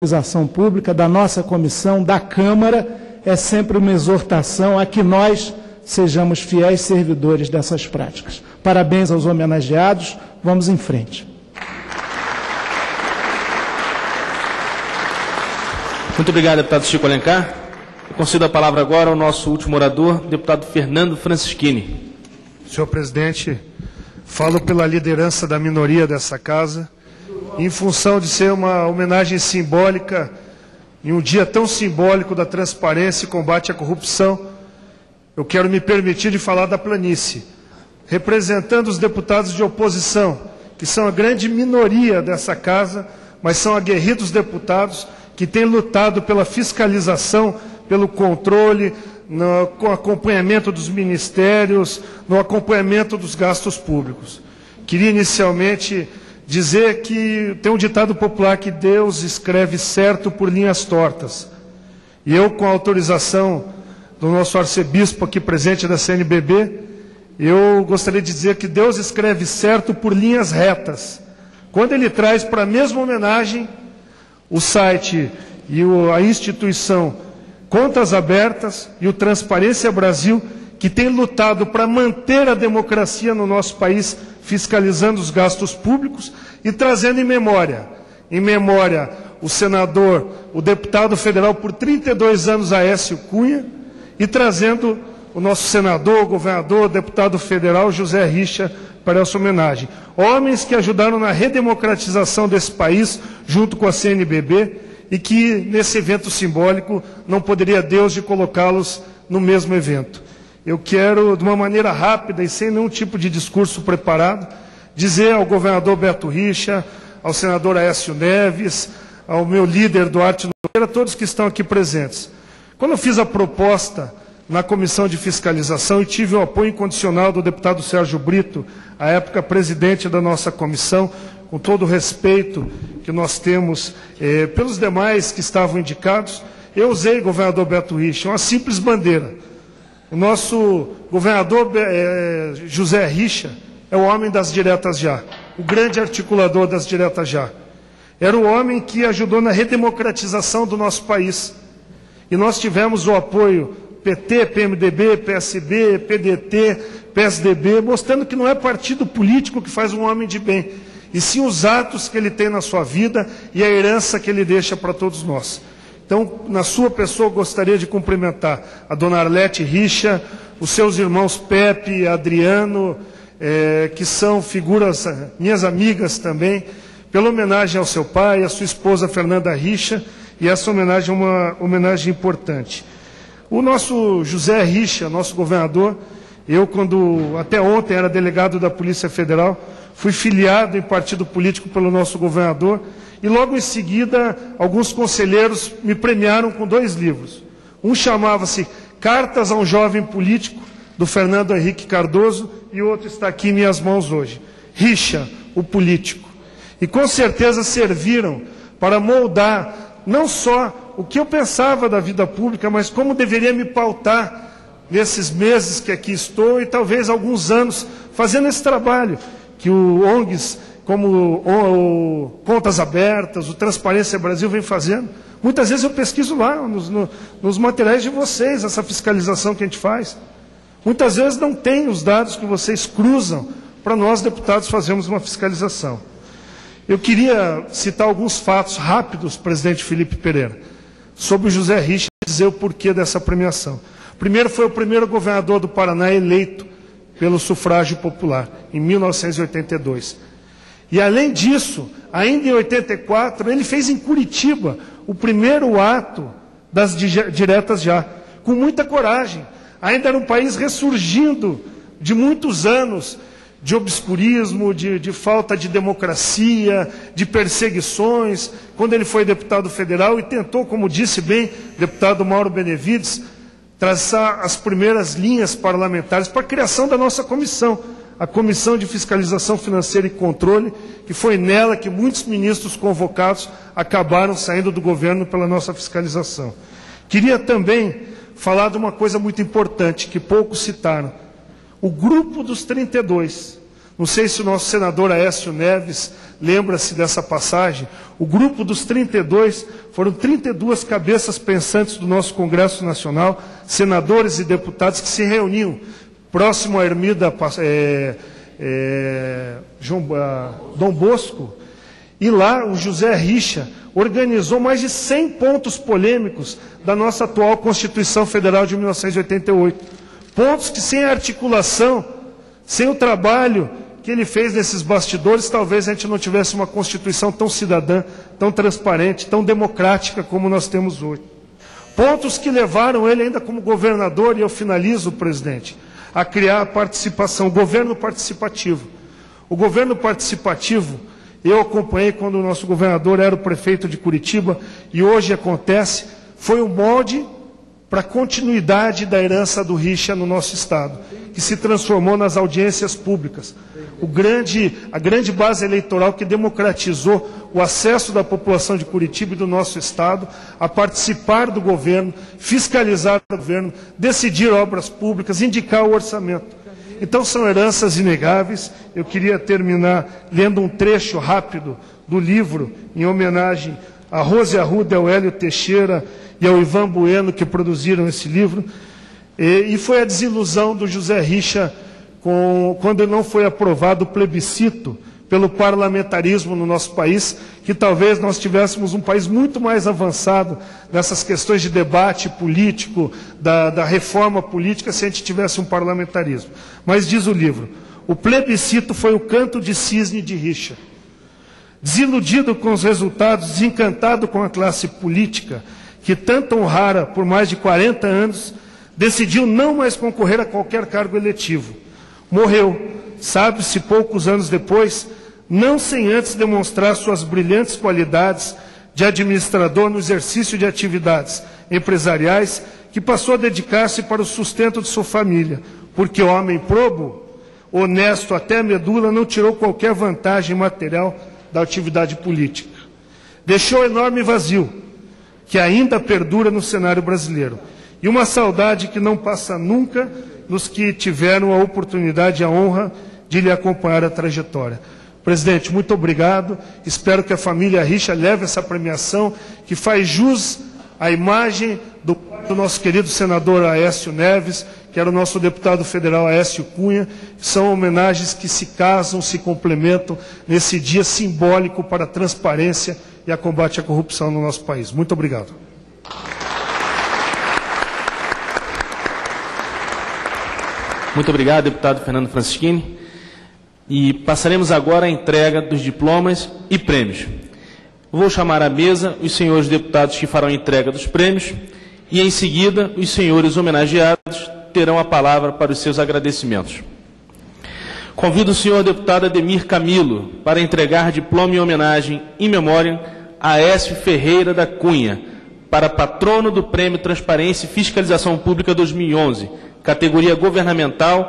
Fiscalização Pública, da nossa comissão, da Câmara, é sempre uma exortação a que nós sejamos fiéis servidores dessas práticas. Parabéns aos homenageados, vamos em frente. Muito obrigado, deputado Chico Alencar. Eu concedo a palavra agora ao nosso último orador, deputado Fernando Francischini. Senhor presidente, falo pela liderança da minoria dessa casa, em função de ser uma homenagem simbólica, em um dia tão simbólico da transparência e combate à corrupção, eu quero me permitir de falar da planície, representando os deputados de oposição, que são a grande minoria dessa casa, mas são aguerridos deputados que têm lutado pela fiscalização, pelo controle, no acompanhamento dos ministérios, no acompanhamento dos gastos públicos. Queria inicialmente dizer que tem um ditado popular que Deus escreve certo por linhas tortas. E eu, com a autorização do nosso arcebispo aqui presente da CNBB, eu gostaria de dizer que Deus escreve certo por linhas retas. Quando ele traz para a mesma homenagem o site e a instituição Contas Abertas e o Transparência Brasil, que tem lutado para manter a democracia no nosso país, fiscalizando os gastos públicos e trazendo em memória o senador, o deputado federal por 32 anos, Aécio Cunha, e trazendo o nosso senador, governador, deputado federal, José Richa, para essa homenagem. Homens que ajudaram na redemocratização desse país, junto com a CNBB, e que, nesse evento simbólico, não poderia Deus de colocá-los no mesmo evento. Eu quero, de uma maneira rápida e sem nenhum tipo de discurso preparado, dizer ao governador Beto Richa, ao senador Aécio Neves, ao meu líder Duarte Nogueira, a todos que estão aqui presentes. Quando eu fiz a proposta na Comissão de Fiscalização e tive o apoio incondicional do deputado Sérgio Brito, à época presidente da nossa comissão, com todo o respeito que nós temos pelos demais que estavam indicados, eu usei, governador Beto Richa, uma simples bandeira. O nosso governador José Richa é o homem das diretas já, o grande articulador das diretas já. Era o homem que ajudou na redemocratização do nosso país. E nós tivemos o apoio PT, PMDB, PSB, PDT, PSDB, mostrando que não é partido político que faz um homem de bem, e sim os atos que ele tem na sua vida e a herança que ele deixa para todos nós. Então, na sua pessoa, eu gostaria de cumprimentar a dona Arlete Richa, os seus irmãos Pepe, Adriano, que são figuras, minhas amigas também, pela homenagem ao seu pai, à sua esposa Fernanda Richa, e essa homenagem é uma homenagem importante. O nosso José Richa, nosso governador, eu, quando até ontem era delegado da Polícia Federal, fui filiado em partido político pelo nosso governador, e logo em seguida, alguns conselheiros me premiaram com 2 livros. Um chamava-se Cartas a um Jovem Político, do Fernando Henrique Cardoso, e o outro está aqui em minhas mãos hoje. Richa, o político. E com certeza serviram para moldar não só o que eu pensava da vida pública, mas como deveria me pautar nesses meses que aqui estou e talvez alguns anos fazendo esse trabalho que o ONGs, como o Contas Abertas, o Transparência Brasil vem fazendo. Muitas vezes eu pesquiso lá nos materiais de vocês, essa fiscalização que a gente faz. Muitas vezes não tem os dados que vocês cruzam para nós, deputados, fazermos uma fiscalização. Eu queria citar alguns fatos rápidos, presidente Felipe Pereira, sobre o José Richa e dizer o porquê dessa premiação. Primeiro, foi o primeiro governador do Paraná eleito pelo sufrágio popular, em 1982. E, além disso, ainda em 84, ele fez em Curitiba o primeiro ato das diretas já, com muita coragem. Ainda era um país ressurgindo de muitos anos de obscurismo, de falta de democracia, de perseguições, quando ele foi deputado federal e tentou, como disse bem o deputado Mauro Benevides, traçar as primeiras linhas parlamentares para a criação da nossa comissão, a Comissão de Fiscalização Financeira e Controle, que foi nela que muitos ministros convocados acabaram saindo do governo pela nossa fiscalização. Queria também falar de uma coisa muito importante, que poucos citaram. O grupo dos 32 Não sei se o nosso senador Aécio Neves lembra-se dessa passagem. O grupo dos 32 foram 32 cabeças pensantes do nosso Congresso Nacional, senadores e deputados que se reuniam próximo à ermida Dom Bosco, e lá o José Richa organizou mais de 100 pontos polêmicos da nossa atual Constituição Federal de 1988. Pontos que, sem a articulação, sem o trabalho que ele fez nesses bastidores, talvez a gente não tivesse uma Constituição tão cidadã, tão transparente, tão democrática como nós temos hoje. Pontos que levaram ele, ainda como governador, e eu finalizo, presidente, a criar a participação, o governo participativo. O governo participativo, eu acompanhei quando o nosso governador era o prefeito de Curitiba, e hoje acontece, foi um molde para a continuidade da herança do Richa no nosso Estado, que se transformou nas audiências públicas. A grande base eleitoral que democratizou o acesso da população de Curitiba e do nosso Estado a participar do governo, fiscalizar o governo, decidir obras públicas, indicar o orçamento. Então são heranças inegáveis. Eu queria terminar lendo um trecho rápido do livro, em homenagem a Rose Arruda, ao Hélio Teixeira e ao Ivan Bueno, que produziram esse livro. E foi a desilusão do José Richa quando não foi aprovado o plebiscito pelo parlamentarismo no nosso país, que talvez nós tivéssemos um país muito mais avançado nessas questões de debate político, da reforma política, se a gente tivesse um parlamentarismo. Mas diz o livro, o plebiscito foi o canto de cisne de Richa. Desiludido com os resultados, desencantado com a classe política, que tanto honrara por mais de 40 anos, decidiu não mais concorrer a qualquer cargo eletivo. Morreu, sabe-se poucos anos depois, não sem antes demonstrar suas brilhantes qualidades de administrador no exercício de atividades empresariais, que passou a dedicar-se para o sustento de sua família, porque o homem probo, honesto até a medula, não tirou qualquer vantagem material da atividade política. Deixou enorme vazio, que ainda perdura no cenário brasileiro, e uma saudade que não passa nunca nos que tiveram a oportunidade e a honra de lhe acompanhar a trajetória. Presidente, muito obrigado. Espero que a família Richa leve essa premiação, que faz jus à imagem do nosso querido senador Aécio Neves, que era o nosso deputado federal Aécio Cunha. São homenagens que se casam, se complementam nesse dia simbólico para a transparência e a combate à corrupção no nosso país. Muito obrigado. Muito obrigado, deputado Fernando Francischini. E passaremos agora à entrega dos diplomas e prêmios. Vou chamar à mesa os senhores deputados que farão a entrega dos prêmios e, em seguida, os senhores homenageados terão a palavra para os seus agradecimentos. Convido o senhor deputado Ademir Camilo para entregar diploma em homenagem in memoriam a Aécio Ferreira da Cunha, para patrono do Prêmio Transparência e Fiscalização Pública 2011, categoria governamental,